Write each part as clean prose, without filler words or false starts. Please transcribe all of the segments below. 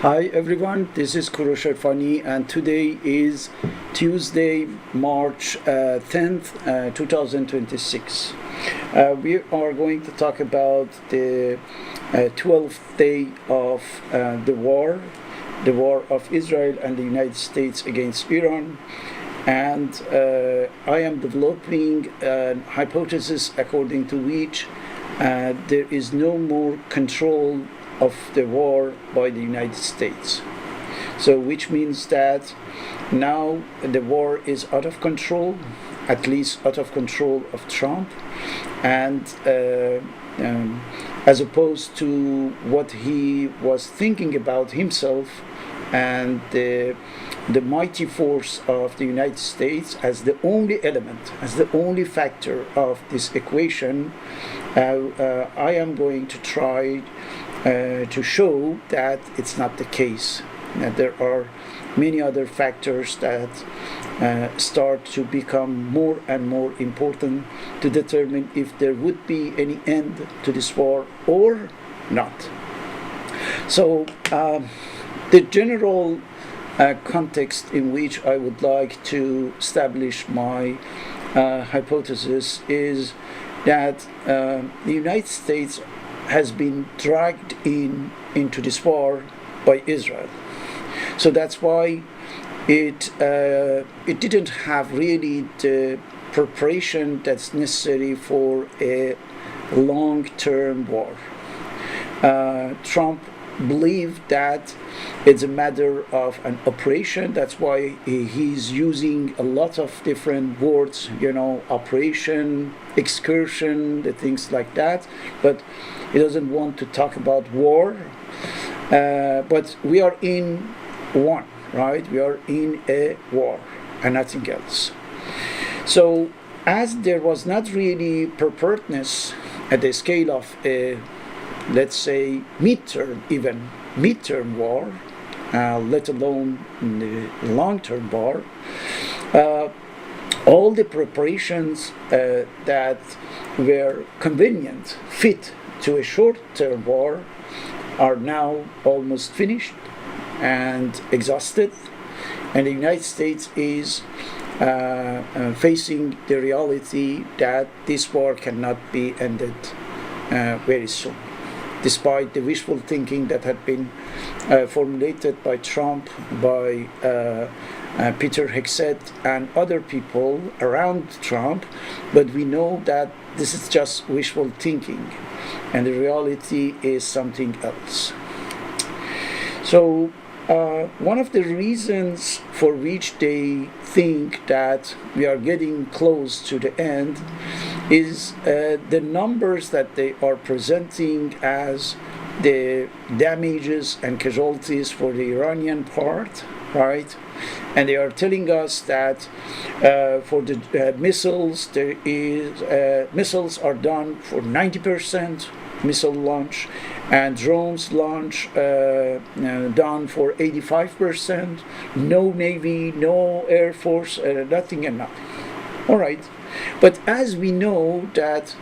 Hi everyone, this is Korosh Erfani and today is Tuesday, March 10th, 2026. We are going to talk about the 12th day of the war of Israel and the United States against Iran. And I am developing a hypothesis according to which there is no more control of the war by the United States. So which means that now the war is out of control, at least out of control of Trump, and as opposed to what he was thinking about himself and the mighty force of the United States as the only element, as the only factor of this equation. I am going to try to show that it's not the case, that there are many other factors that start to become more and more important to determine if there would be any end to this war or not. So the general context in which I would like to establish my hypothesis is that the United States has been dragged into this war by Israel. So that's why it didn't have really the preparation that's necessary for a long-term war. Trump believed that it's a matter of an operation. That's why he's using a lot of different words, operation, excursion, the things like that. But he doesn't want to talk about war. But we are in one, right? We are in a war and nothing else. So as there was not really preparedness at the scale of a, let's say, midterm war, let alone the long-term war, all the preparations that were convenient, fit to a short-term war, are now almost finished and exhausted, and the United States is facing the reality that this war cannot be ended very soon, despite the wishful thinking that had been formulated by Trump, by Peter Hegseth and other people around Trump. But we know that this is just wishful thinking, and the reality is something else. So one of the reasons for which they think that we are getting close to the end is the numbers that they are presenting as the damages and casualties for the Iranian part, right? And they are telling us that for the missiles, there is missiles are done for 90% missile launch, and drones launch done for 85%. No Navy, no Air Force, nothing and nothing. All right. But as we know that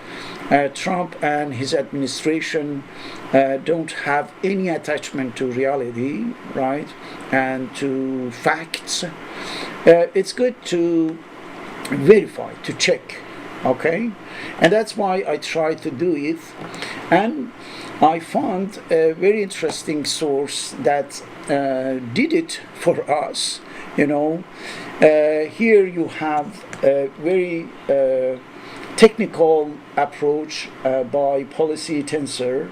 Trump and his administration don't have any attachment to reality, right, and to facts, it's good to verify, to check, okay? And that's why I try to do it. And I found a very interesting source that did it for us. Here you have a very technical approach by Policy Tensor,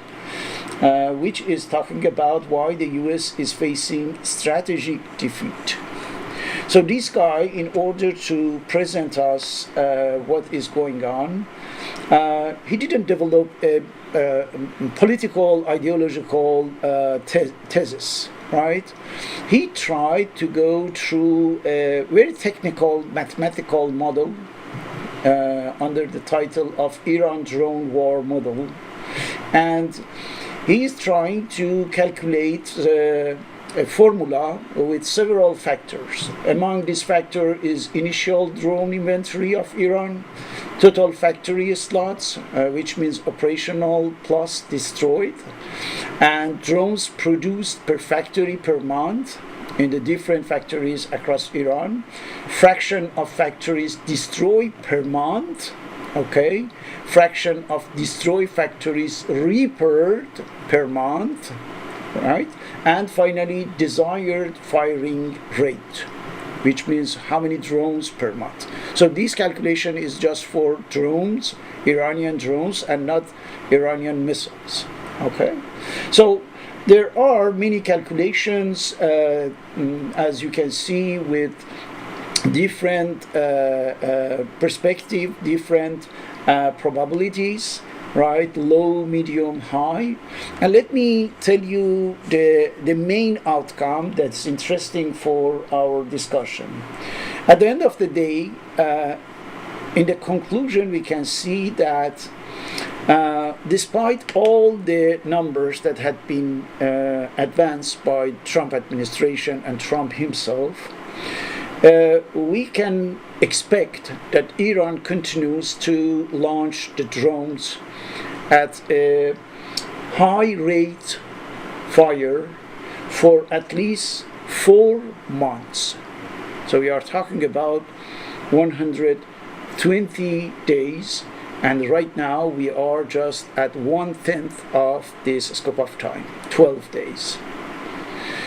which is talking about why the US is facing strategic defeat. So this guy, in order to present us what is going on, he didn't develop a political, ideological thesis, right? He tried to go through a very technical mathematical model under the title of Iran Drone War Model, and he is trying to calculate a formula with several factors. Among these factors is initial drone inventory of Iran, total factory slots, which means operational plus destroyed, and drones produced per factory per month in the different factories across Iran, fraction of factories destroyed per month, okay, fraction of destroyed factories repaired per month, right, and finally desired firing rate, which means how many drones per month. So this calculation is just for drones, Iranian drones, and not Iranian missiles. Okay, so there are many calculations, as you can see, with different perspective, different probabilities, right? Low, medium, high. And let me tell you the main outcome that's interesting for our discussion. At the end of the day, in the conclusion, we can see that despite all the numbers that had been advanced by Trump administration and Trump himself, we can expect that Iran continues to launch the drones at a high rate fire for at least 4 months. So we are talking about 120 days, and right now we are just at 1/10 of this scope of time, 12 days.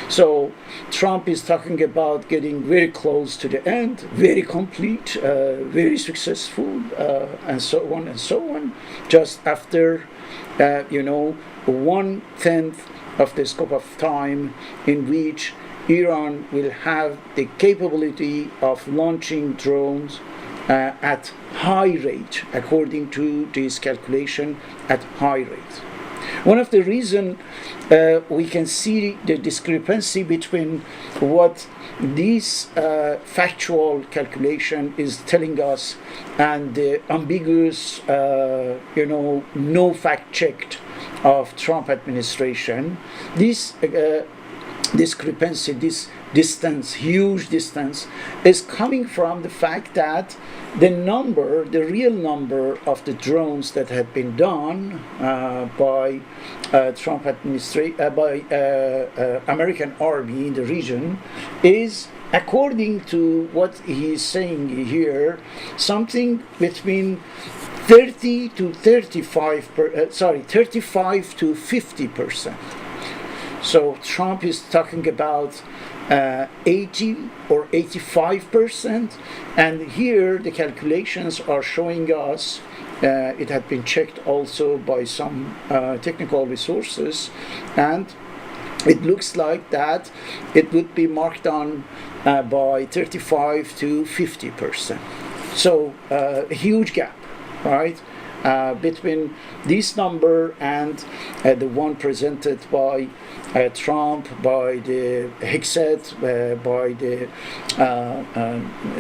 So Trump is talking about getting very close to the end, very complete, very successful, and so on and so on. Just after, 1/10 of the scope of time in which Iran will have the capability of launching drones at high rate, according to this calculation, at high rate. One of the reasons we can see the discrepancy between what this factual calculation is telling us and the ambiguous, no fact checked of Trump administration. This discrepancy, this distance, huge distance, is coming from the fact that the real number of the drones that have been done by Trump administration, by American army in the region, is, according to what he is saying here, something between 35 to 50%. So Trump is talking about 80 or 85%, and here the calculations are showing us, it had been checked also by some technical resources, and it looks like that it would be marked on by 35 to 50%. So a huge gap, right? Between this number and the one presented by Trump, by the Hexet, by the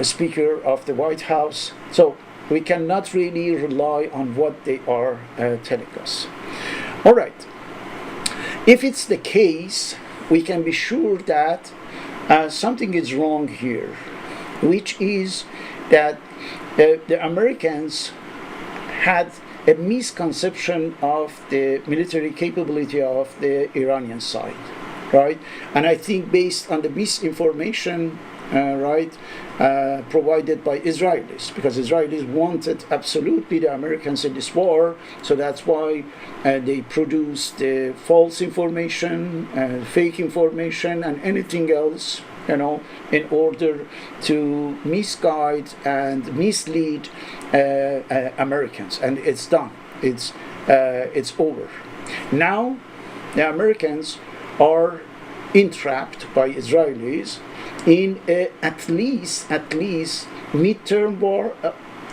Speaker of the White House. So we cannot really rely on what they are telling us. All right. If it's the case, we can be sure that something is wrong here, which is that the Americans had a misconception of the military capability of the Iranian side, right? And I think based on the misinformation, provided by Israelis, because Israelis wanted absolutely the Americans in this war, so that's why they produced false information, fake information, and anything else, in order to misguide and mislead Americans. And it's done. It's over. Now the Americans are entrapped by Israelis in at least midterm war,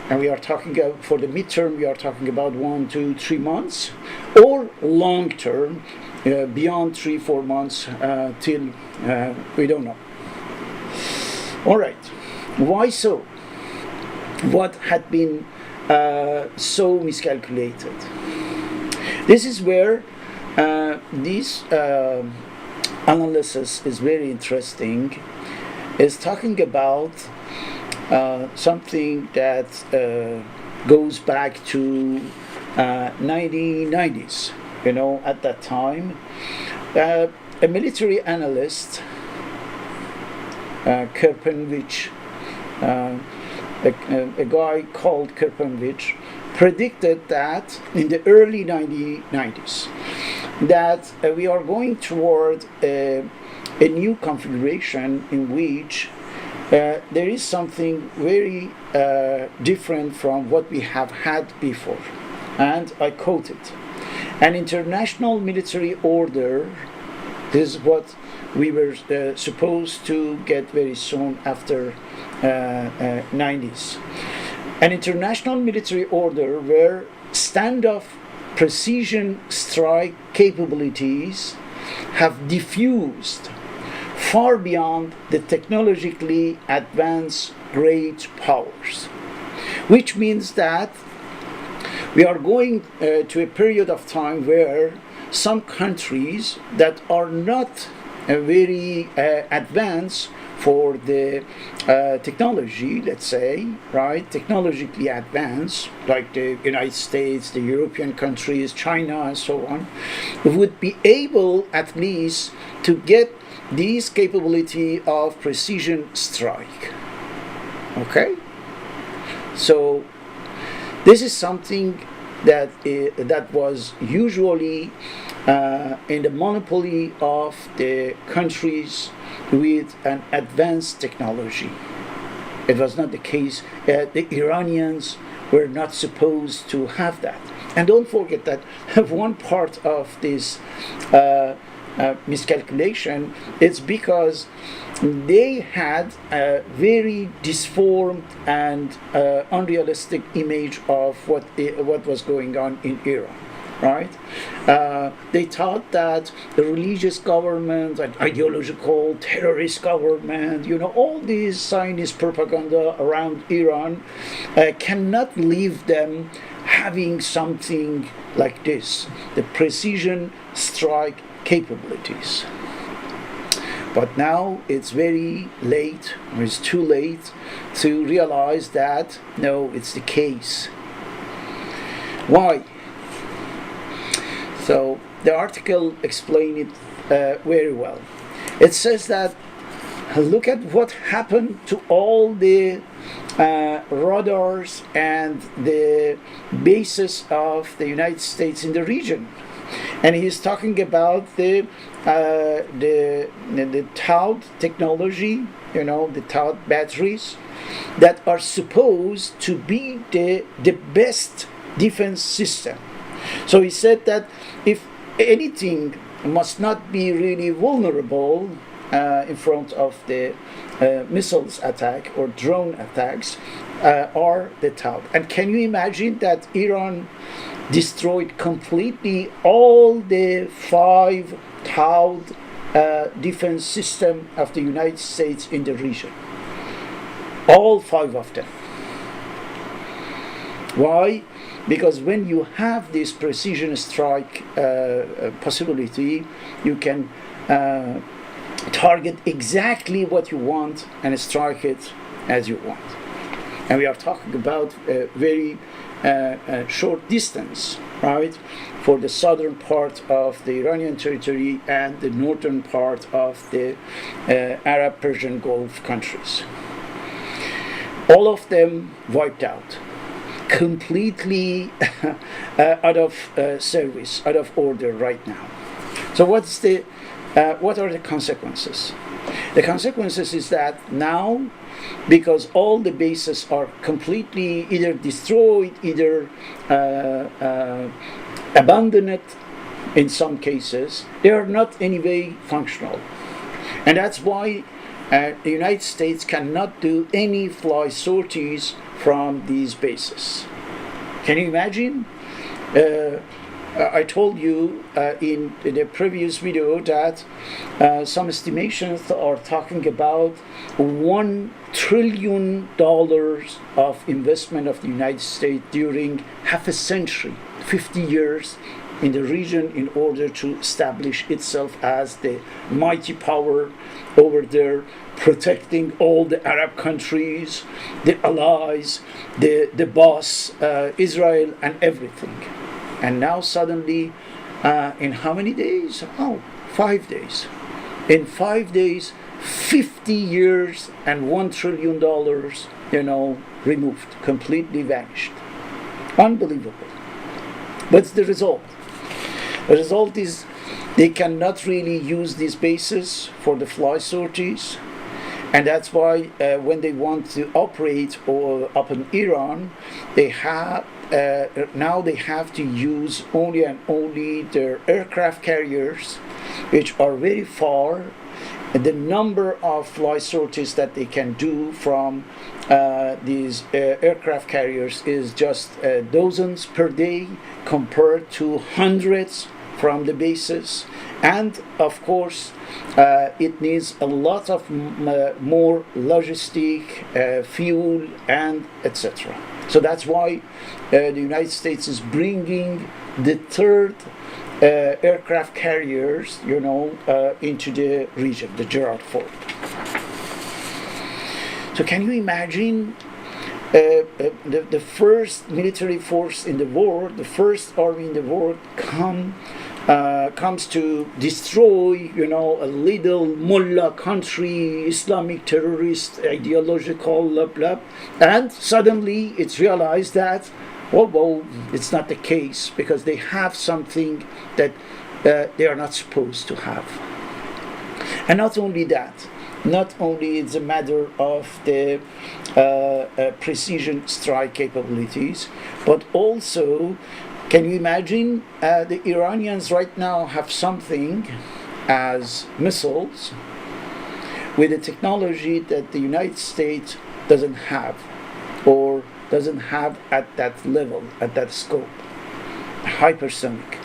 and we are talking for the midterm, we are talking about 1, 2, 3 months, or long term, beyond 3-4 months, till we don't know. All right, why so? What had been so miscalculated? This is where this analysis is very interesting. Is talking about something that goes back to 1990s, at that time. A military analyst, Kerpenvich, a guy called Kerpenvich, predicted that in the early 1990s that we are going toward a new configuration in which there is something very different from what we have had before. And I quote it: an international military order. This is what we were supposed to get very soon after 90s. An international military order where standoff precision strike capabilities have diffused far beyond the technologically advanced great powers, which means that we are going to a period of time where some countries that are not very advanced for the technology, let's say, right, technologically advanced, like the United States, the European countries, China, and so on, would be able at least to get this capability of precision strike. Okay? So this is something that was usually in the monopoly of the countries with an advanced technology. It was not the case. The Iranians were not supposed to have that. And don't forget that one part of this miscalculation is because they had a very disformed and unrealistic image of what was going on in Iran. Right? They thought that the religious government, an ideological terrorist government, all these Zionist propaganda around Iran cannot leave them having something like this, the precision strike capabilities. But now it's very late, or it's too late to realize that no, it's the case. Why? So the article explained it very well. It says that look at what happened to all the radars and the bases of the United States in the region. And he's talking about the TOW technology, the TOW batteries that are supposed to be the best defense system. So he said that if anything must not be really vulnerable in front of the missiles attack or drone attacks are the TOW. And can you imagine that Iran destroyed completely all the 5 TOW defense system of the United States in the region? All 5 of them. Why? Because when you have this precision strike possibility, you can target exactly what you want and strike it as you want. And we are talking about a very short distance, right, for the southern part of the Iranian territory and the northern part of the Arab Persian Gulf countries. All of them wiped out, completely out of service, out of order right now. So what are the consequences? The consequences is that now, because all the bases are completely either destroyed, either abandoned in some cases, they are not anyway functional. And that's why the United States cannot do any fly sorties from these bases. Can you imagine? I told you in the previous video that some estimations are talking about $1 trillion of investment of the United States during half a century, 50 years in the region in order to establish itself as the mighty power over there, protecting all the Arab countries, the allies, the boss, Israel, and everything. And now suddenly In how many days? Oh, 5 days. In 5 days, 50 years and $1 trillion, removed, completely vanished. Unbelievable. What's the result? The result is they cannot really use these bases for the fly sorties, and that's why when they want to operate upon Iran, they have now they have to use only and only their aircraft carriers, which are very far. And the number of fly sorties that they can do from these aircraft carriers is just dozens per day compared to hundreds from the bases. And of course, it needs a lot of more logistic, fuel, and etc. So that's why the United States is bringing the third aircraft carriers, into the region, the Gerald Ford. So can you imagine the first military force in the world, the first army in the world comes to destroy, a little mullah country, Islamic terrorist, ideological, blah, blah, and suddenly it's realized that, well, it's not the case, because they have something that they are not supposed to have. And not only that, not only it's a matter of the precision strike capabilities, but also, can you imagine the Iranians right now have something as missiles with a technology that the United States doesn't have, or doesn't have at that level, at that scope. Hypersonic.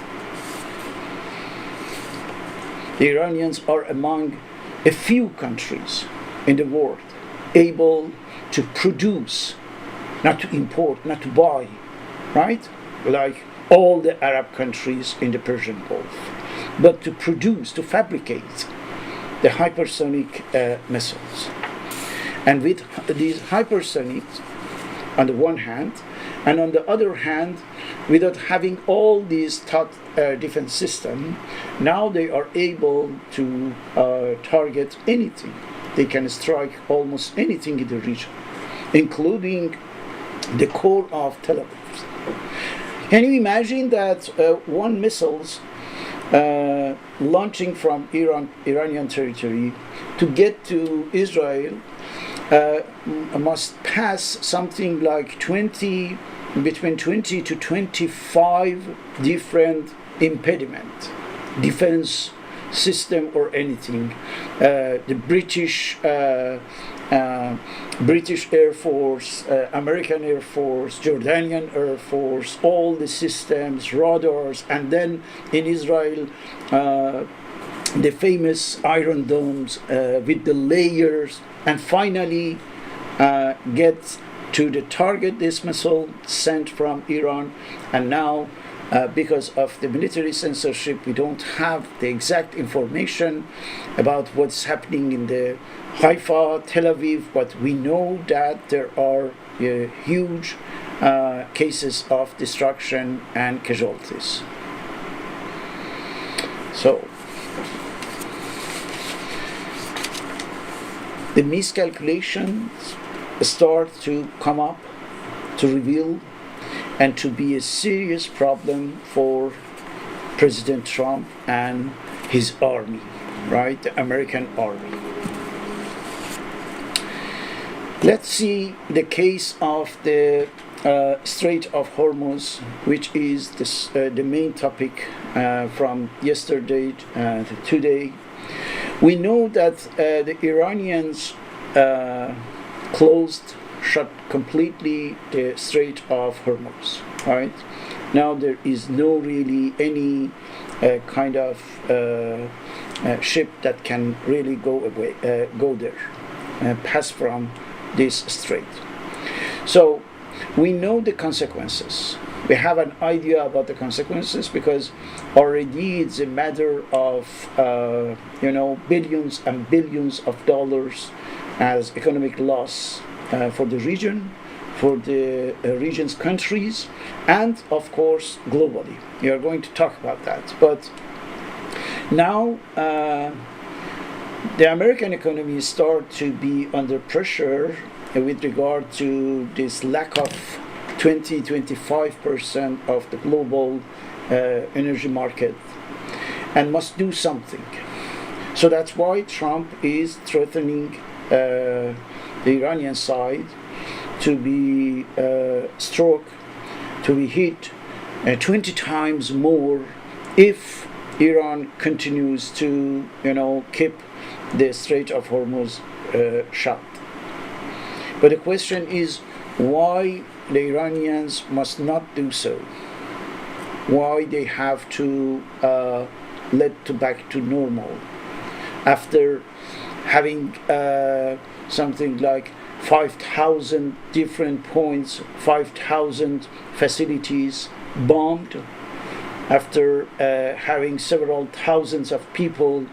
The Iranians are among a few countries in the world able to produce, not to import, not to buy, right? Like all the Arab countries in the Persian Gulf, but to produce, to fabricate the hypersonic missiles. And with these hypersonics, on the one hand, and on the other hand, without having all these defense system, now they are able to target anything. They can strike almost anything in the region, including the core of Tel Aviv. Can you imagine that one missiles launching from Iranian territory to get to Israel must pass something like between 20 to 25 different impediments, defense system or anything. The British Air Force, American Air Force, Jordanian Air Force, all the systems, radars, and then in Israel, the famous Iron Domes with the layers, and finally get to the target this missile sent from Iran. And now, because of the military censorship, we don't have the exact information about what's happening in the Haifa, Tel Aviv, but we know that there are huge cases of destruction and casualties. So, the miscalculations start to come up, to reveal, and to be a serious problem for President Trump and his army, right? The American army. Let's see the case of the Strait of Hormuz, which is the main topic from yesterday to today. We know that the Iranians shut completely the Strait of Hormuz, right? Now there is no really any kind of ship that can really go there, pass from this strait. So we know the consequences. We have an idea about the consequences because already it's a matter of billions and billions of dollars as economic loss for the region, for the region's countries, and of course globally. We are going to talk about that. But now the American economy start to be under pressure with regard to this lack of 20-25% of the global energy market, and must do something. So that's why Trump is threatening the Iranian side to be struck, to be hit 20 times more if Iran continues to, keep the Strait of Hormuz shut. But the question is why the Iranians must not do so. Why they have to back to normal after having something like 5,000 different points, 5,000 facilities bombed, after having several thousands of people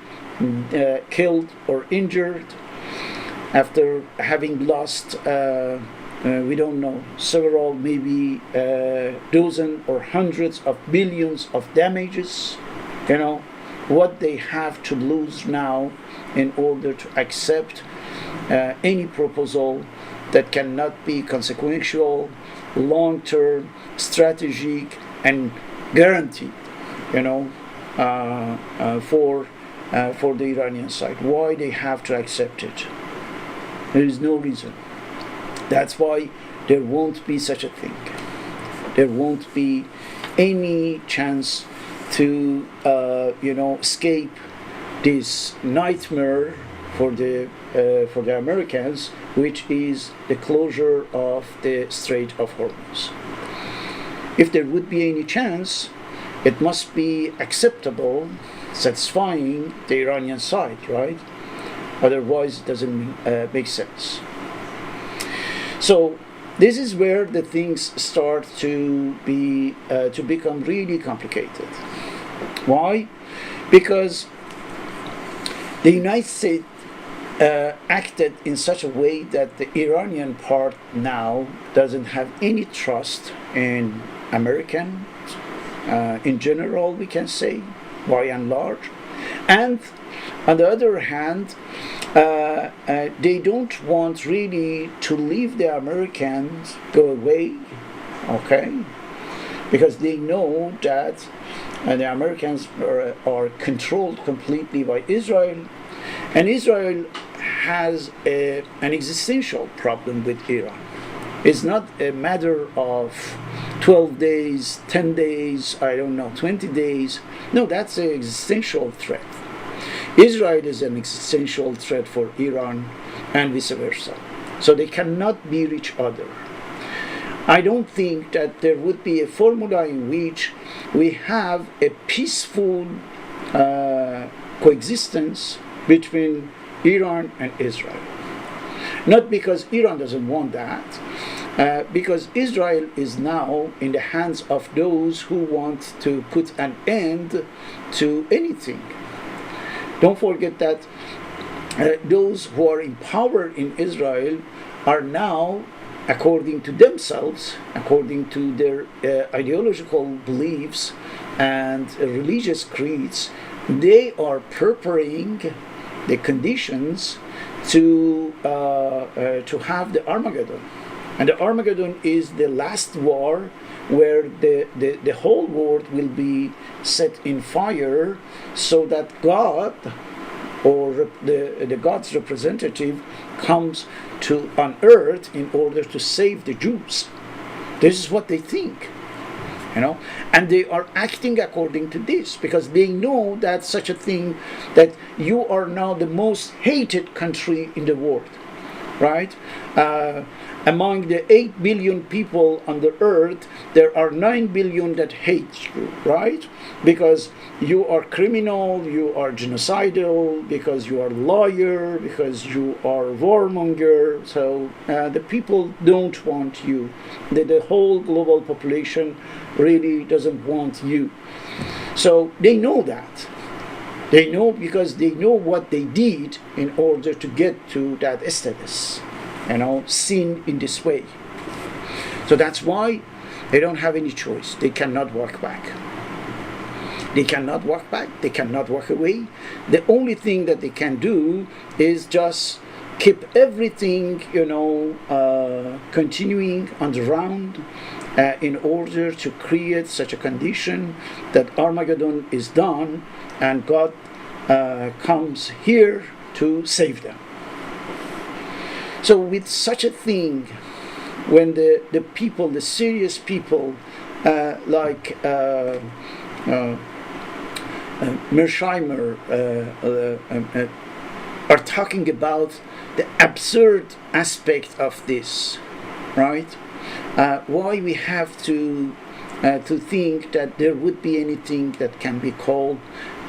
killed or injured, after having lost, we don't know, several, maybe dozen or hundreds of billions of damages, what they have to lose now in order to accept any proposal that cannot be consequential, long-term, strategic, and guaranteed, for the Iranian side. Why they have to accept it? There is no reason. That's why there won't be such a thing. There won't be any chance to, escape this nightmare for the Americans, which is the closure of the Strait of Hormuz. If there would be any chance, it must be acceptable, satisfying the Iranian side, right? Otherwise, it doesn't make sense. So this is where the things start to become really complicated. Why? Because the United States acted in such a way that the Iranian part now doesn't have any trust in Americans in general, we can say, by and large. And on the other hand, they don't want really to leave the Americans go away, okay? Because they know that the Americans are controlled completely by Israel, and Israel has an existential problem with Iran. It's not a matter of 12 days, 10 days, 20 days. No, that's an existential threat. Israel is an existential threat for Iran and vice versa. So they cannot beat each other. I don't think that there would be a formula in which we have a peaceful coexistence between Iran and Israel. Not because Iran doesn't want that, because Israel is now in the hands of those who want to put an end to anything. Don't forget that those who are in power in Israel are now, according to themselves, according to their ideological beliefs and religious creeds, they are preparing the conditions to have the Armageddon. And the Armageddon is the last war where the whole world will be set in fire, so that God or the God's representative comes on earth in order to save the Jews. This is what they think, and they are acting according to this because they know that such a thing, that you are now the most hated country in the world, right? Among the 8 billion people on the earth, there are 9 billion that hate you, right? Because you are criminal, you are genocidal, because you are lawyer, because you are warmonger. So the people don't want you. The whole global population really doesn't want you. So they know that. They know because they know what they did in order to get to that status, seen in this way. So that's why they don't have any choice. They cannot walk back. They cannot walk back. They cannot walk away. The only thing that they can do is just keep everything, continuing on the round in order to create such a condition that Armageddon is done and God comes here to save them. So with such a thing, when the people, the serious people like Mersheimer are talking about the absurd aspect of this, right? Why we have to think that there would be anything that can be called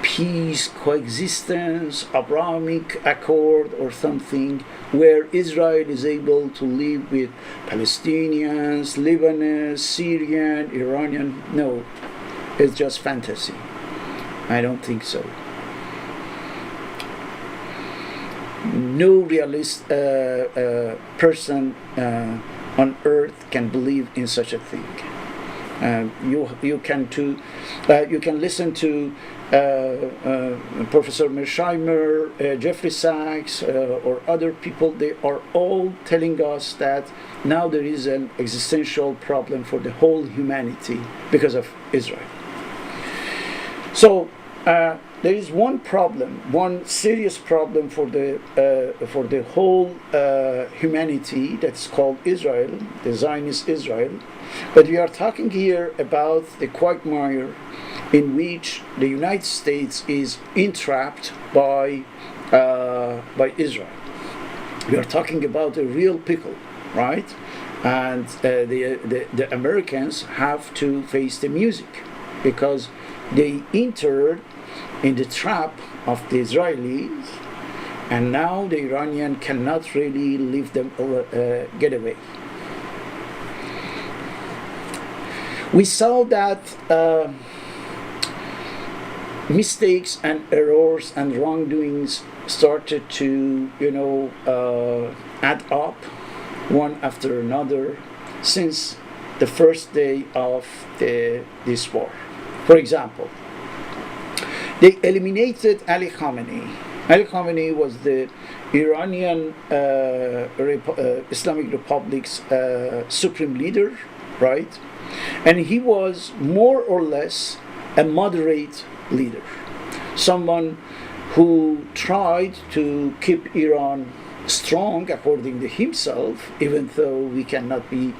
peace, coexistence, Abrahamic Accord, or something where Israel is able to live with Palestinians, Lebanese, Syrian, Iranian. No, it's just fantasy. I don't think so. No realist person on earth can believe in such a thing. You can listen to Professor Mersheimer, Jeffrey Sachs, or other people. They are all telling us that now there is an existential problem for the whole humanity because of Israel. So there is one problem, one serious problem for the whole humanity that's called Israel, the Zionist Israel. But we are talking here about the quagmire in which the United States is entrapped by Israel. We are talking about a real pickle, right? And the Americans have to face the music because they entered in the trap of the Israelis, and now the Iranian cannot really leave them get away. We saw that mistakes and errors and wrongdoings started to, add up one after another since the first day of this war. For example, they eliminated Ali Khamenei. Ali Khamenei was the Iranian Islamic Republic's supreme leader, right? And he was more or less a moderate leader, someone who tried to keep Iran strong according to himself, even though we cannot be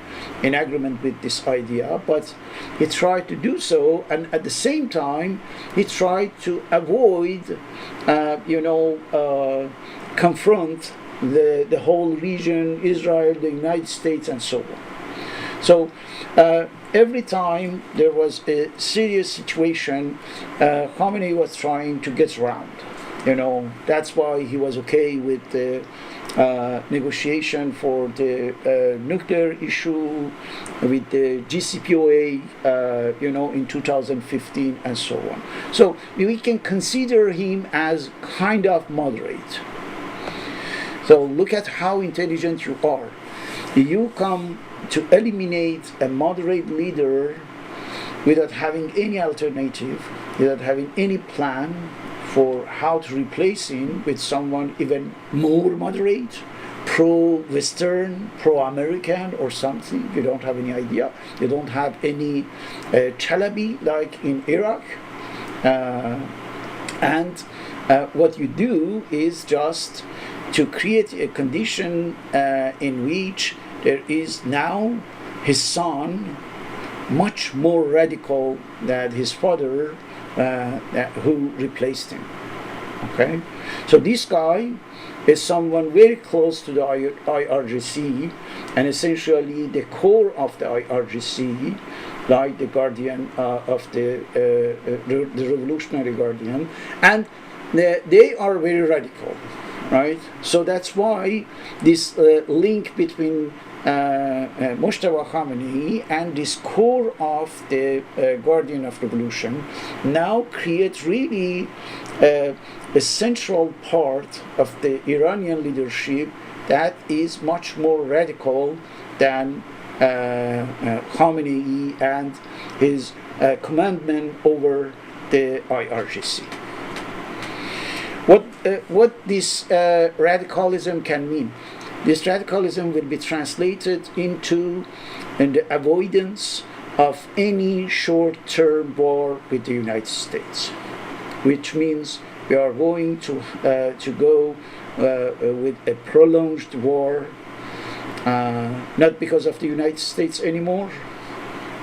in agreement with this idea, but he tried to do so, and at the same time he tried to avoid confront the whole region, Israel, the United States, and so on. So every time there was a serious situation, Khamenei was trying to get around. That's why he was okay with the negotiation for the nuclear issue with the JCPOA, in 2015 and so on. So we can consider him as kind of moderate. So look at how intelligent you are. You come to eliminate a moderate leader without having any alternative, without having any plan for how to replace him with someone even more moderate, pro-Western, pro-American or something. You don't have any idea. You don't have any Chalabi like in Iraq. And what you do is just to create a condition in which there is now his son much more radical than his father who replaced him. Okay? So this guy is someone very close to the IRGC, and essentially the core of the IRGC, like the guardian of the revolutionary guardian, and they are very radical, right? So that's why this link between Mojtaba Khamenei and this core of the guardian of revolution now creates really a central part of the Iranian leadership that is much more radical than Khamenei and his commandment over the IRGC. What this radicalism can mean? This radicalism will be translated into the avoidance of any short-term war with the United States, which means we are going to go with a prolonged war, not because of the United States anymore,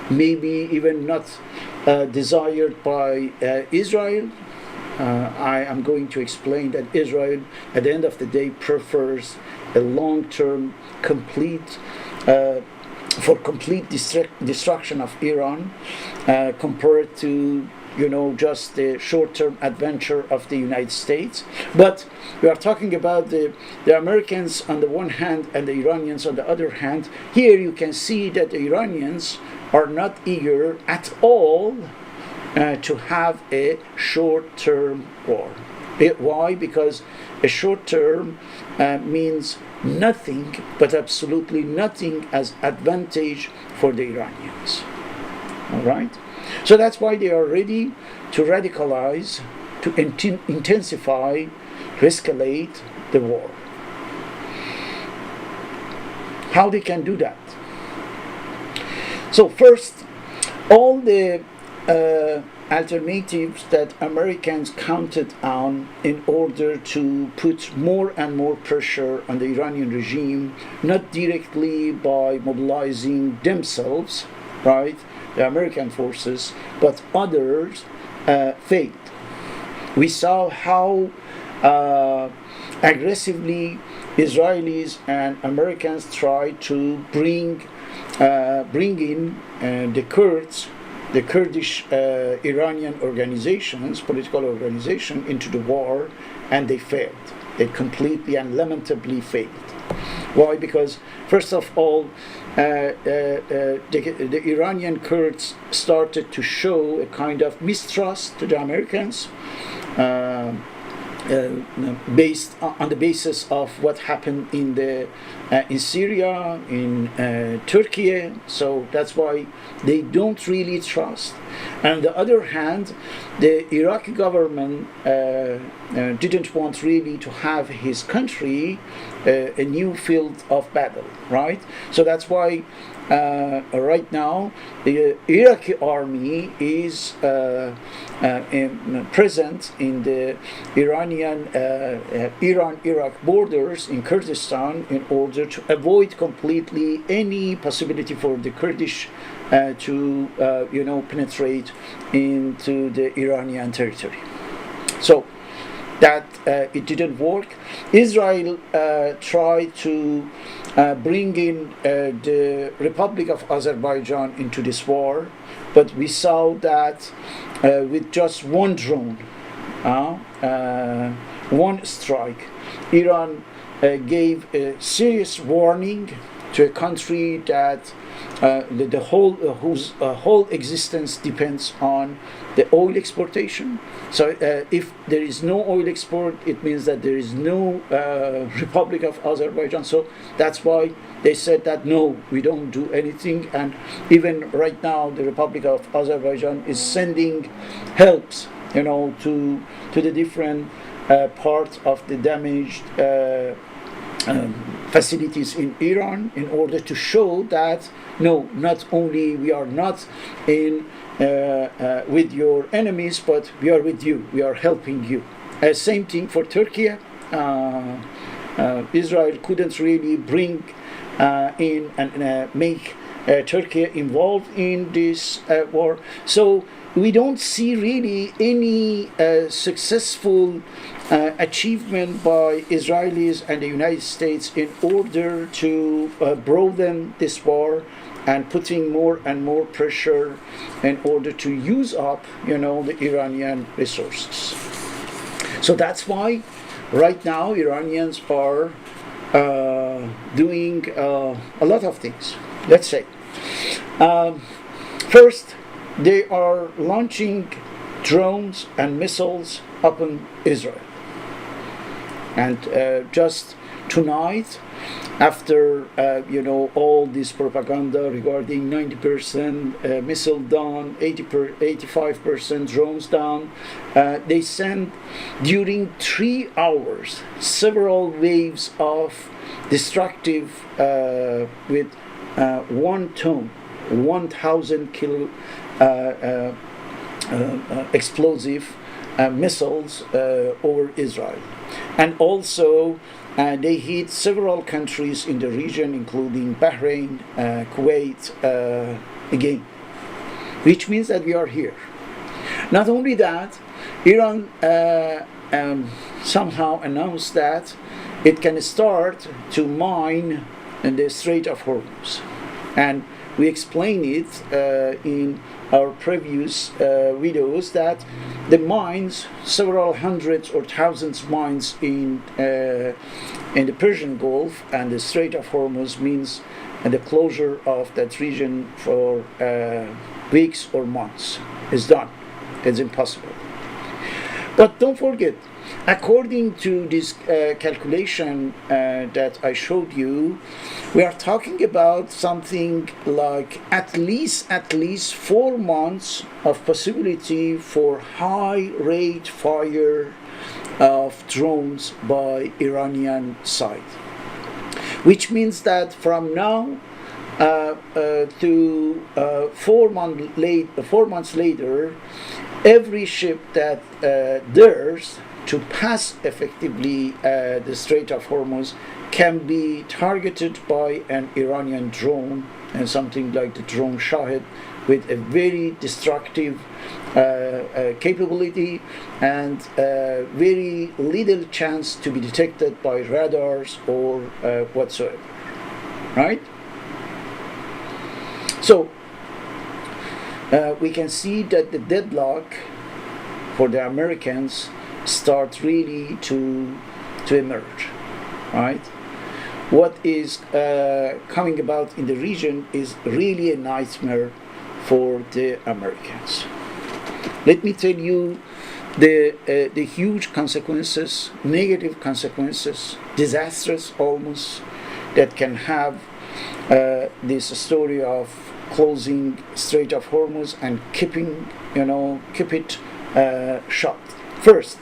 maybe even not desired by Israel. I am going to explain that Israel, at the end of the day, prefers a long-term, complete destruction of Iran, compared to just the short-term adventure of the United States. But we are talking about the Americans on the one hand and the Iranians on the other hand. Here you can see that the Iranians are not eager at all to have a short-term war. Why? Because a short-term means nothing, but absolutely nothing as advantage for the Iranians. All right? So that's why they are ready to radicalize, to intensify, to escalate the war. How they can do that? So first, all the alternatives that Americans counted on in order to put more and more pressure on the Iranian regime, not directly by mobilizing themselves, right, the American forces, but others, failed. We saw how aggressively Israelis and Americans tried to bring in the Kurds, the Kurdish Iranian organizations, political organization, into the war, and they failed. They completely and lamentably failed. Why? Because first of all, the Iranian Kurds started to show a kind of mistrust to the Americans, based on the basis of what happened in Syria, in Turkey. So that's why they don't really trust. And on the other hand, the Iraqi government didn't want really to have his country a new field of battle, right? So that's why right now the Iraqi army is present in the Iran-Iraq borders in Kurdistan in order to avoid completely any possibility for the Kurdish to penetrate into the Iranian territory. So that it didn't work. Israel tried to bring in the Republic of Azerbaijan into this war, but we saw that with just one drone, one strike, Iran gave a serious warning to a country that whose whole existence depends on the oil exportation. So if there is no oil export, it means that there is no Republic of Azerbaijan. So that's why they said that no, we don't do anything. And even right now, the Republic of Azerbaijan is sending helps, to the different parts of the damaged facilities in Iran, in order to show that no, not only we are not in with your enemies, but we are with you, we are helping you. Same thing for Turkey. Israel couldn't really bring in and make Turkey involved in this war. So we don't see really any successful achievement by Israelis and the United States in order to broaden this war and putting more and more pressure in order to use up, the Iranian resources. So that's why right now Iranians are doing a lot of things. Let's say, first, they are launching drones and missiles upon Israel, and just tonight, after all this propaganda regarding 90% missile down, 85% drones down, they sent during 3 hours several waves of destructive with 1 ton, 1,000 kilo explosive missiles over Israel, and also they hit several countries in the region, including Bahrain, Kuwait, again, which means that we are here. Not only that, Iran somehow announced that it can start to mine in the Strait of Hormuz, and we explain it in our previous videos that the mines, several hundreds or thousands mines in the Persian Gulf and the Strait of Hormuz means the closure of that region for weeks or months is done. It's impossible. But don't forget, according to this calculation that I showed you, we are talking about something like at least 4 months of possibility for high rate fire of drones by Iranian side, which means that from now to 4 months later, every ship that dares to pass effectively the Strait of Hormuz can be targeted by an Iranian drone, and something like the drone Shahid, with a very destructive capability and very little chance to be detected by radars or whatsoever, right? So we can see that the deadlock for the Americans start really to emerge, right? What is coming about in the region is really a nightmare for the Americans. Let me tell you the huge consequences, negative consequences, disastrous almost, that can have this story of closing Strait of Hormuz and keep it shut. First,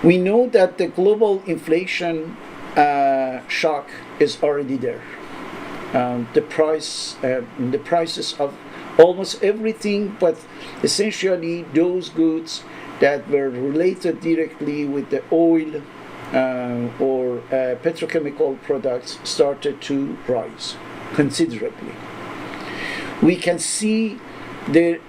we know that the global inflation shock is already there. The prices of almost everything, but essentially those goods that were related directly with the oil or petrochemical products started to rise considerably. We can see the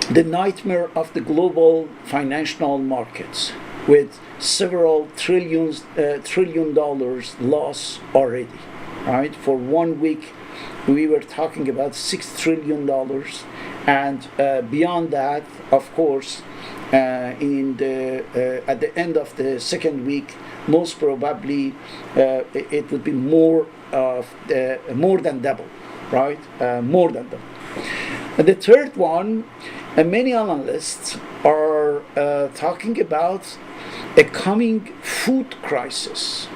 nightmare of the global financial markets with several trillion dollars loss already, right? For 1 week, we were talking about $6 trillion, and beyond that, of course, at the end of the second week, most probably it would be more than double, right? More than double. And the third one, many analysts are talking about a coming food crisis.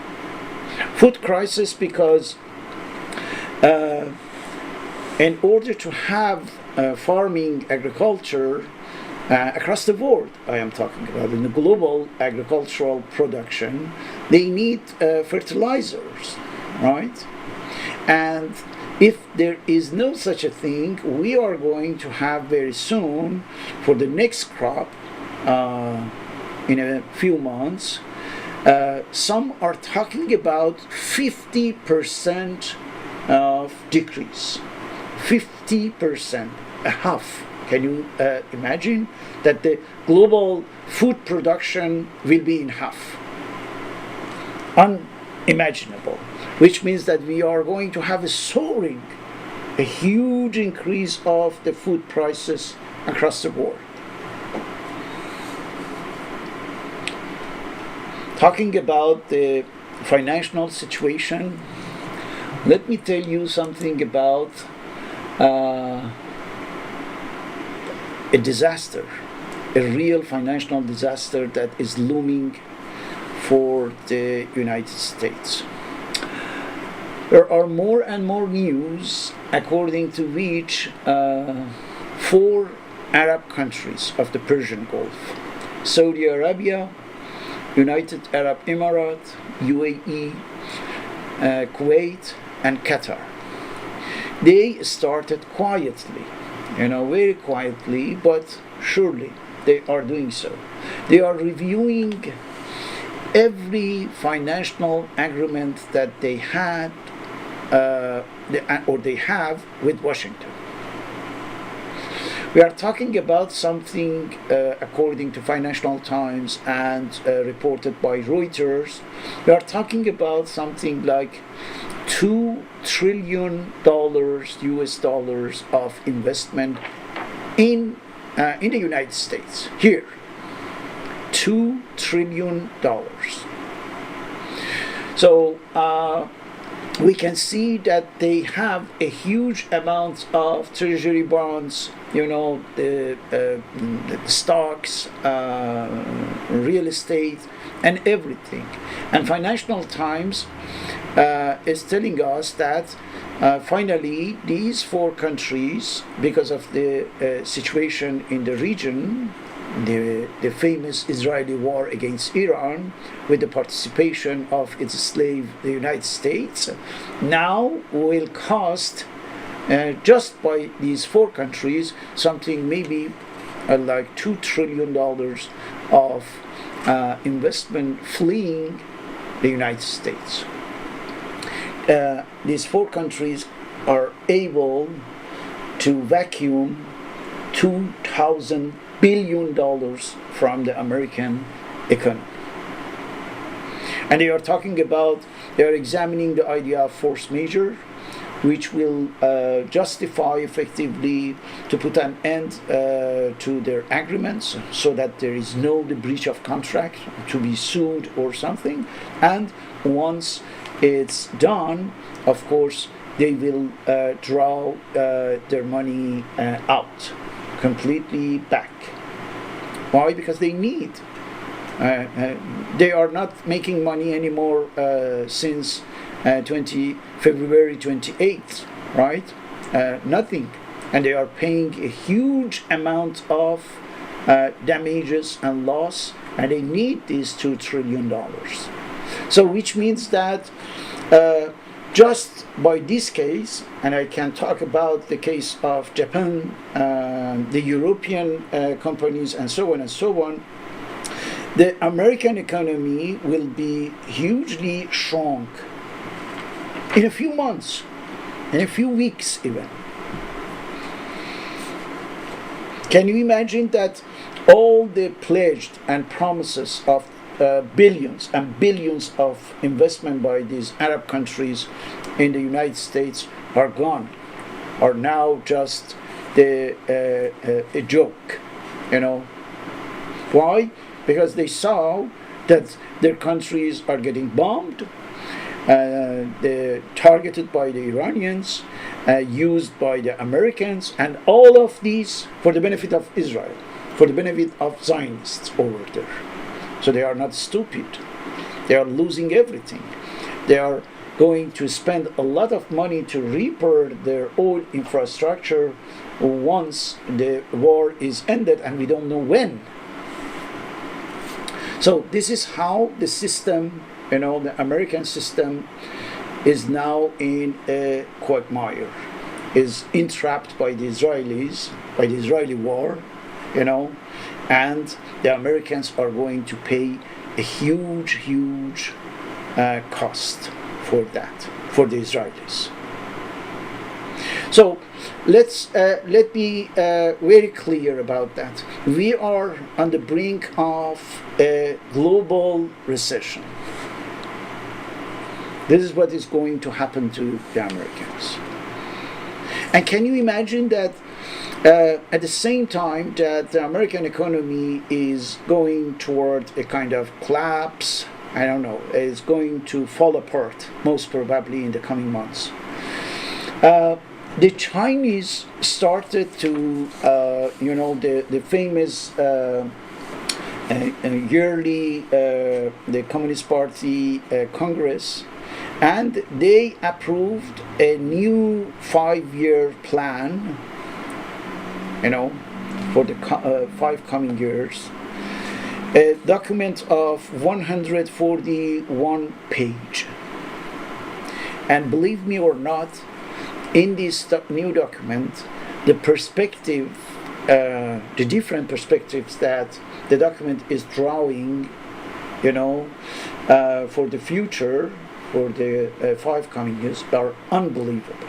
Food crisis because in order to have farming agriculture across the world, I am talking about in the global agricultural production, they need fertilizers, right? And if there is no such a thing, we are going to have very soon, for the next crop, in a few months, some are talking about 50% of decrease. 50%, a half. Can you imagine that the global food production will be in half? Unimaginable. Which means that we are going to have a huge increase of the food prices across the board. Talking about the financial situation, let me tell you something about a disaster, a real financial disaster that is looming for the United States. There are more and more news according to which four Arab countries of the Persian Gulf, Saudi Arabia, United Arab Emirates, UAE, Kuwait, and Qatar, they started quietly, very quietly, but surely they are doing so. They are reviewing every financial agreement that they had or they have with Washington. We are talking about something, according to Financial Times and reported by Reuters, we are talking about something like $2 trillion US dollars of investment in the United States. Here, $2 trillion. So we can see that they have a huge amount of treasury bonds, the stocks, real estate, and everything. And Financial Times is telling us that finally these four countries, because of the situation in the region, the famous Israeli war against Iran, with the participation of its slave, the United States, now will cost, just by these four countries, something maybe like $2 trillion of investment fleeing the United States. These four countries are able to vacuum $2,000 billion from the American economy. And they are examining the idea of force majeure, which will justify effectively to put an end to their agreements so that there is no breach of contract to be sued or something. And once it's done, of course, they will draw their money out completely back. Why? Because they need. They are not making money anymore since February 28th, right? Nothing. And they are paying a huge amount of damages and loss, and they need these $2 trillion. So which means that just by this case, and I can talk about the case of Japan, the European companies, and so on, the American economy will be hugely shrunk in a few months, in a few weeks even. Can you imagine that all the pledged and promises of billions and billions of investment by these Arab countries in the United States are gone, are now just a joke, Why? Because they saw that their countries are getting bombed, they're targeted by the Iranians, used by the Americans, and all of these for the benefit of Israel, for the benefit of Zionists over there. So they are not stupid. They are losing everything. They are going to spend a lot of money to repair their old infrastructure once the war is ended, and we don't know when. So this is how the system, the American system, is now in a quagmire, is entrapped by the Israelis, by the Israeli war, and the Americans are going to pay a huge cost for that, for the Israelis. So let me very clear about that. We are on the brink of a global recession. This is what is going to happen to the Americans. And can you imagine that at the same time that the American economy is going toward a kind of collapse, I don't know, is going to fall apart, most probably in the coming months. The Chinese started to, the famous yearly the Communist Party Congress, and they approved a new 5-year plan, for the 5 coming years. A document of 141 page. And believe me or not, in this new document, the perspective, the different perspectives that the document is drawing, for the future, for the 5 coming years, are unbelievable.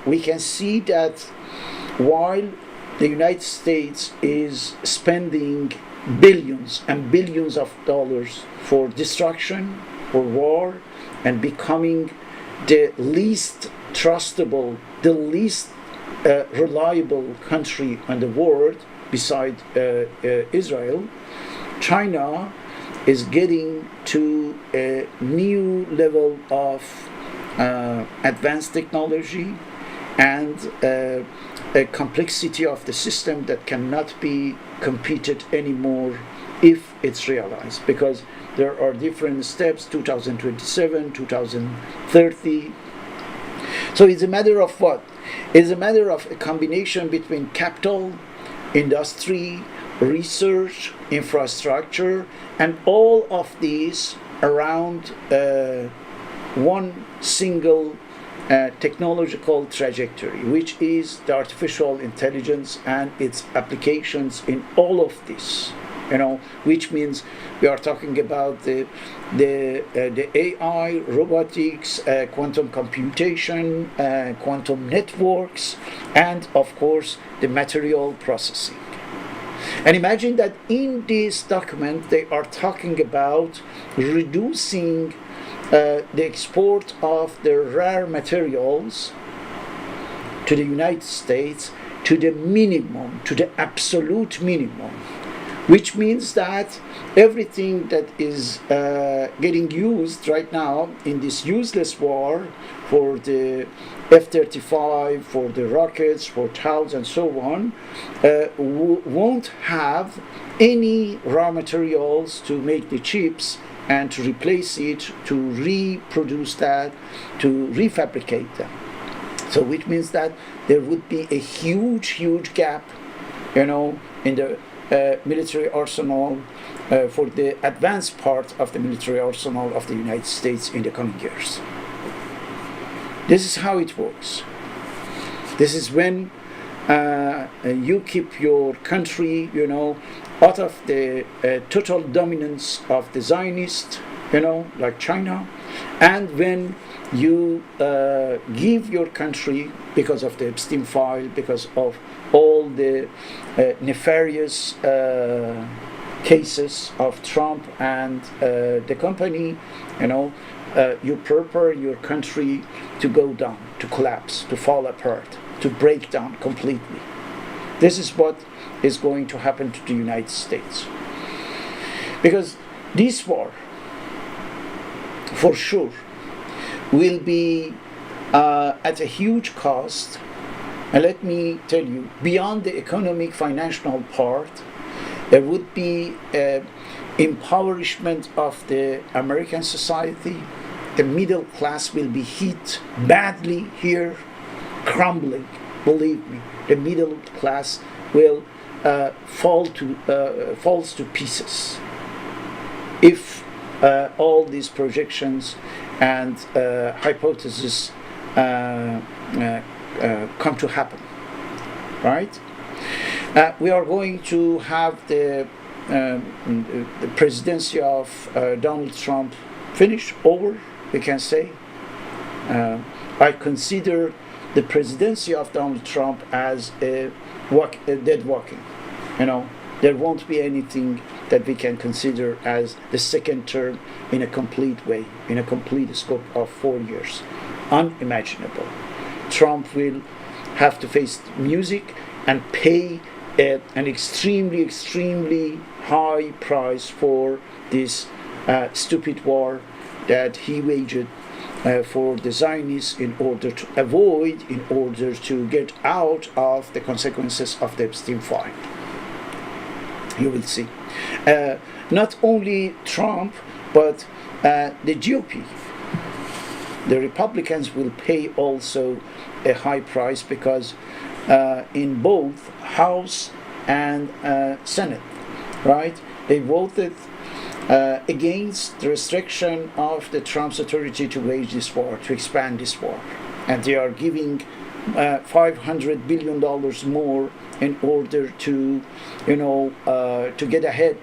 We can see that while the United States is spending billions and billions of dollars for destruction, for war, and becoming the least trustable, the least reliable country in the world beside Israel, China is getting to a new level of advanced technology and a complexity of the system that cannot be competed anymore if it's realized, because there are different steps, 2027, 2030. So it's a matter of what? It's a matter of a combination between capital, industry, research, infrastructure, and all of these around one single technological trajectory, which is the artificial intelligence and its applications in all of this. Which means we are talking about the AI, robotics, quantum computation, quantum networks, and of course the material processing. And imagine that in this document they are talking about reducing the export of the rare materials to the United States to the minimum, to the absolute minimum, which means that everything that is getting used right now in this useless war for the F-35, for the rockets, for TOWs and so on, won't have any raw materials to make the chips and to replace it, to reproduce that, to refabricate them. So which means that there would be a huge gap, in the military arsenal, for the advanced part of the military arsenal of the United States in the coming years. This is how it works. This is when you keep your country, out of the total dominance of the Zionists, like China, and when you give your country, because of the Epstein file, because of all the nefarious cases of Trump and the company, you prepare your country to go down, to collapse, to fall apart, to break down completely. This is what is going to happen to the United States. Because this war, for sure, will be at a huge cost. And let me tell you, beyond the economic, financial part, there would be impoverishment of the American society. The middle class will be hit badly here, crumbling. Believe me, the middle class will falls to pieces if all these projections and hypotheses come to happen, right? We are going to have the presidency of Donald Trump finished, over, we can say. I consider the presidency of Donald Trump as a dead walking. There won't be anything that we can consider as the second term in a complete way, in a complete scope of 4 years. Unimaginable. Trump will have to face music and pay an extremely high price for this stupid war that he waged for the Zionists in order to get out of the consequences of the Epstein file. You will see. Not only Trump, but the GOP. The Republicans will pay also a high price because in both House and Senate, right? They voted against the restriction of the Trump's authority to wage this war, to expand this war, and they are giving $500 billion more in order to, to get ahead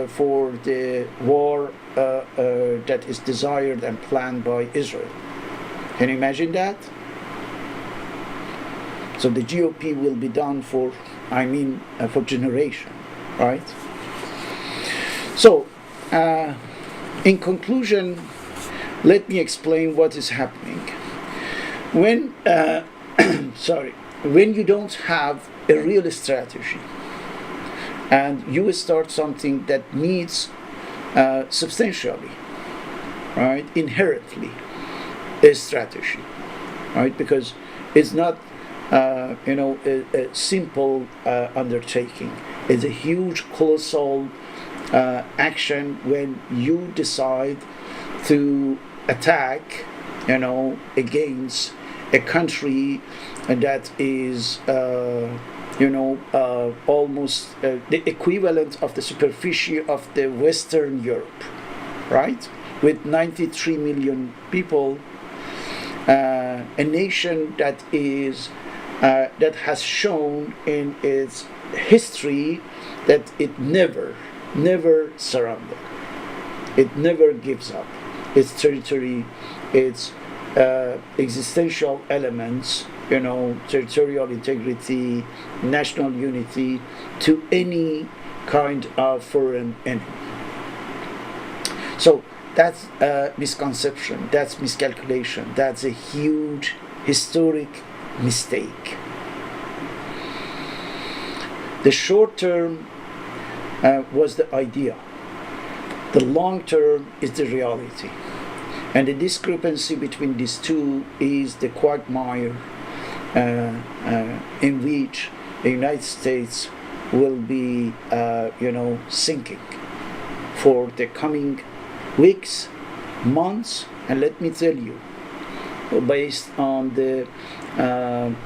for the war that is desired and planned by Israel. Can you imagine that? So the GOP will be done for generation, right? So, in conclusion, let me explain what is happening. When, when you don't have a real strategy, and you start something that needs substantially, right, inherently, a strategy, right, because it's not, a simple undertaking. It's a huge, colossal action when you decide to attack, against a country that is, almost the equivalent of the superficie of the Western Europe, right? With 93 million people, a nation that is that has shown in its history that it never surrenders. It never gives up its territory, its existential elements, territorial integrity, national unity, to any kind of foreign enemy. So that's a misconception, that's miscalculation, that's a huge historic mistake. The short term was the idea. The long term is the reality. And the discrepancy between these two is the quagmire in which the United States will be, sinking for the coming weeks, months, and let me tell you, based on the,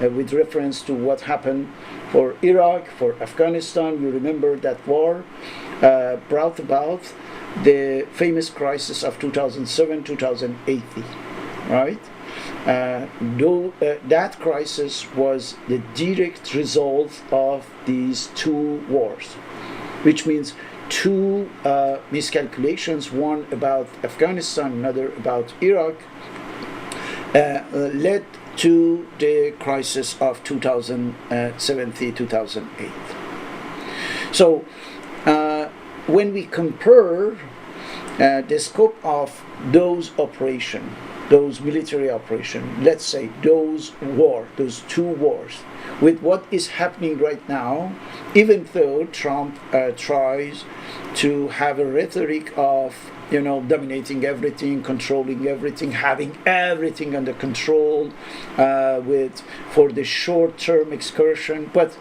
with reference to what happened for Iraq, for Afghanistan, you remember that war brought about the famous crisis of 2007-2008, right? Though that crisis was the direct result of these two wars, which means two miscalculations, one about Afghanistan, another about Iraq, led to the crisis of 2007-2008. So when we compare the scope of those operations, those military operations, let's say those two wars, with what is happening right now, even though Trump tries to have a rhetoric of dominating everything, controlling everything, having everything under control, for the short-term excursion, but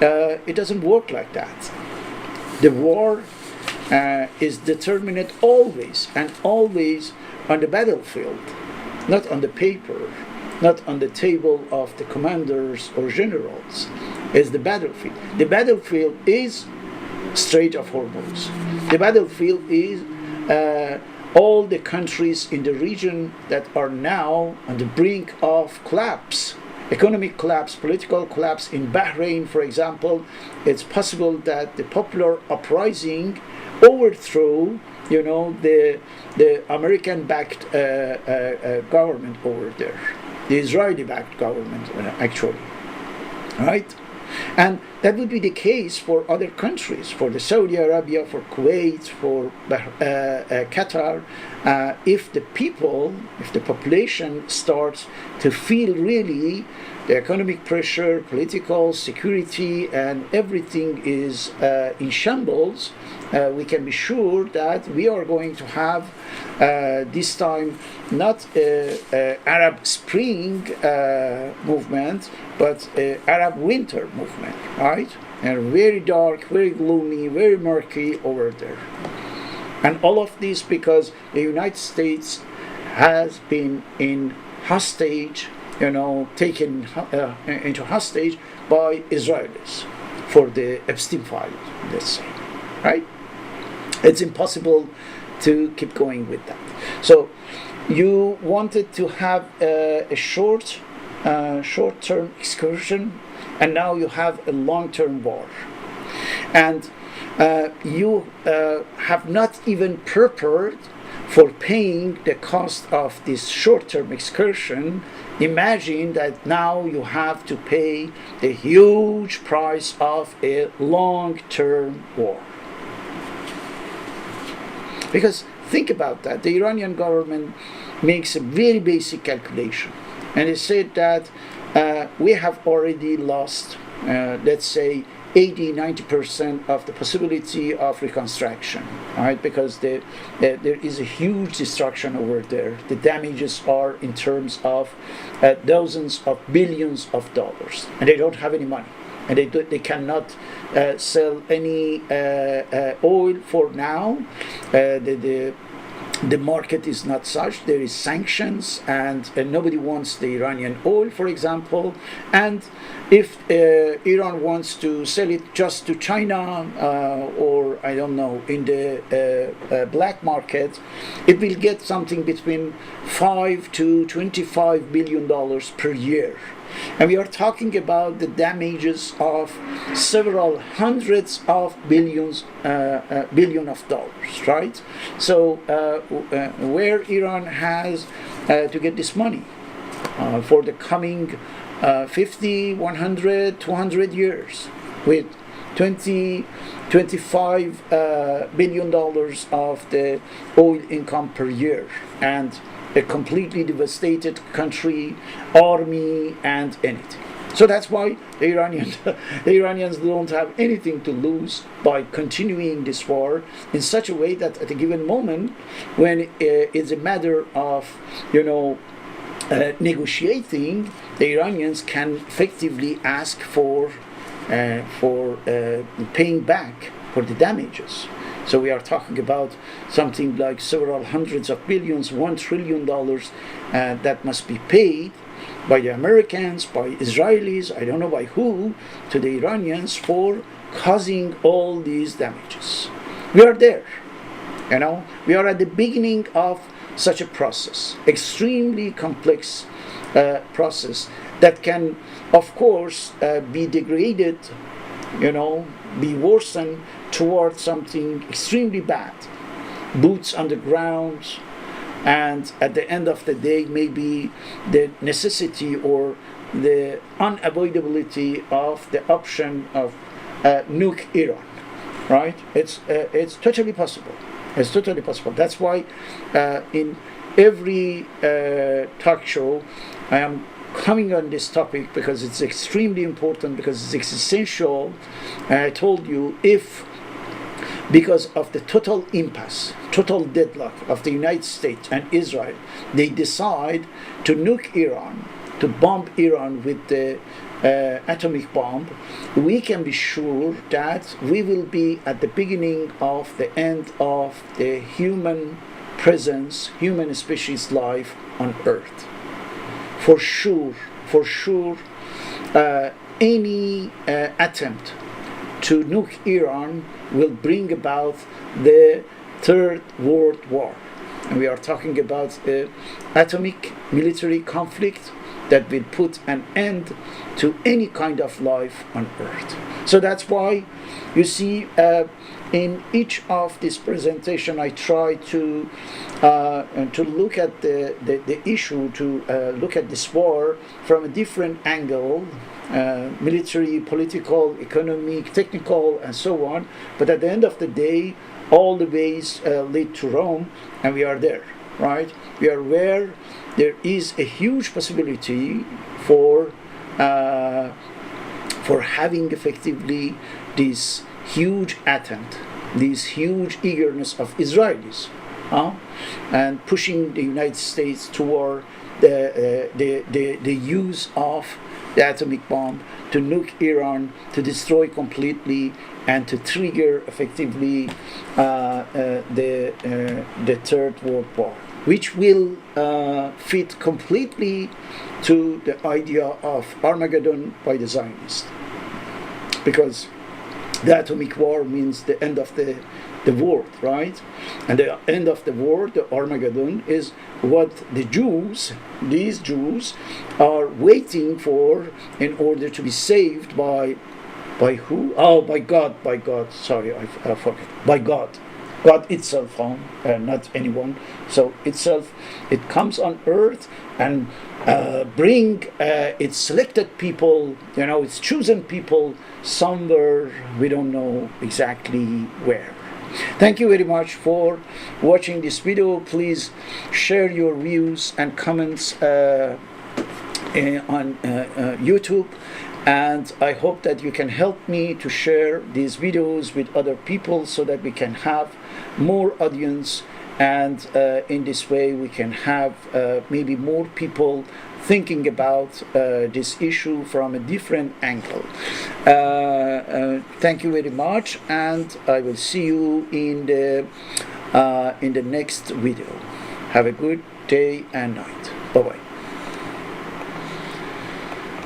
it doesn't work like that. The war is determined always and always on the battlefield, not on the paper, not on the table of the commanders or generals. Is the battlefield. The battlefield is Strait of Hormuz. The battlefield is all the countries in the region that are now on the brink of collapse, economic collapse, political collapse. In Bahrain, for example, it's possible that the popular uprising overthrow, the American-backed government over there, the Israeli-backed government, actually, right? And that would be the case for other countries, for the Saudi Arabia, for Kuwait, for Qatar, if the population starts to feel really the economic pressure, political, security, and everything is in shambles, we can be sure that we are going to have this time not Arab Spring movement, but Arab Winter movement, right? And very dark, very gloomy, very murky over there. And all of this because the United States has been in hostage, taken into hostage by Israelis for the Epstein file, let's say, right? It's impossible to keep going with that. So you wanted to have a short-term excursion, and now you have a long-term war. And you have not even prepared for paying the cost of this short-term excursion. Imagine that now you have to pay the huge price of a long-term war. Because think about that. The Iranian government makes a very basic calculation. And it said that we have already lost, let's say, 80-90% of the possibility of reconstruction, right? Because there is a huge destruction over there. The damages are in terms of dozens of billions of dollars, and they don't have any money, and they cannot sell any oil for now. The market is not such. There is sanctions, and nobody wants the Iranian oil, for example. And if Iran wants to sell it just to China or I don't know in the black market, it will get something between $5 to $25 billion per year. And we are talking about the damages of several hundreds of billion of dollars, right? So where Iran has to get this money for the coming 50, 100, 200 years with 25 billion dollars of the oil income per year, and a completely devastated country, army, and anything. So that's why the Iranians don't have anything to lose by continuing this war in such a way that at a given moment, when it's a matter of, negotiating, the Iranians can effectively ask for paying back for the damages. So we are talking about something like several hundreds of billions, $1 trillion that must be paid by the Americans, by Israelis, I don't know by who, to the Iranians for causing all these damages. We are there, we are at the beginning of such a process, extremely complex process that can, of course, be degraded, be worsened towards something extremely bad, boots on the ground, and at the end of the day, maybe the necessity or the unavoidability of the option of nuke Iran, right? It's totally possible. It's totally possible. That's why in every talk show, I am coming on this topic because it's extremely important, because it's essential. And I told you, if because of the total impasse, total deadlock of the United States and Israel, they decide to nuke Iran, to bomb Iran with the atomic bomb, we can be sure that we will be at the beginning of the end of the human presence, human species life on Earth. For sure, any attempt to nuke Iran will bring about the Third World War. And we are talking about an atomic military conflict that will put an end to any kind of life on Earth. So that's why you see in each of this presentation I try to look at the issue, to look at this war from a different angle, military, political, economic, technical, and so on. But at the end of the day, all the ways lead to Rome, and we are there, right? We are where there is a huge possibility for uh, for having effectively this huge attempt, this huge eagerness of Israelis, and pushing the United States toward the use of the atomic bomb to nuke Iran, to destroy completely, and to trigger effectively the Third World War, which will fit completely to the idea of Armageddon by the Zionists. Because the atomic war means the end of the world, right? And the end of the world, the Armageddon, is what the Jews, these Jews, are waiting for in order to be saved by who? Oh, by God. Sorry, I forget. By God. God itself, not anyone. So itself, it comes on earth and bring its selected people, its chosen people somewhere, we don't know exactly where. Thank you very much for watching this video. Please share your views and comments on YouTube. And I hope that you can help me to share these videos with other people so that we can have more audience, and in this way we can have maybe more people thinking about this issue from a different angle. Thank you very much, and I will see you in the next video. Have a good day and night. Bye-bye.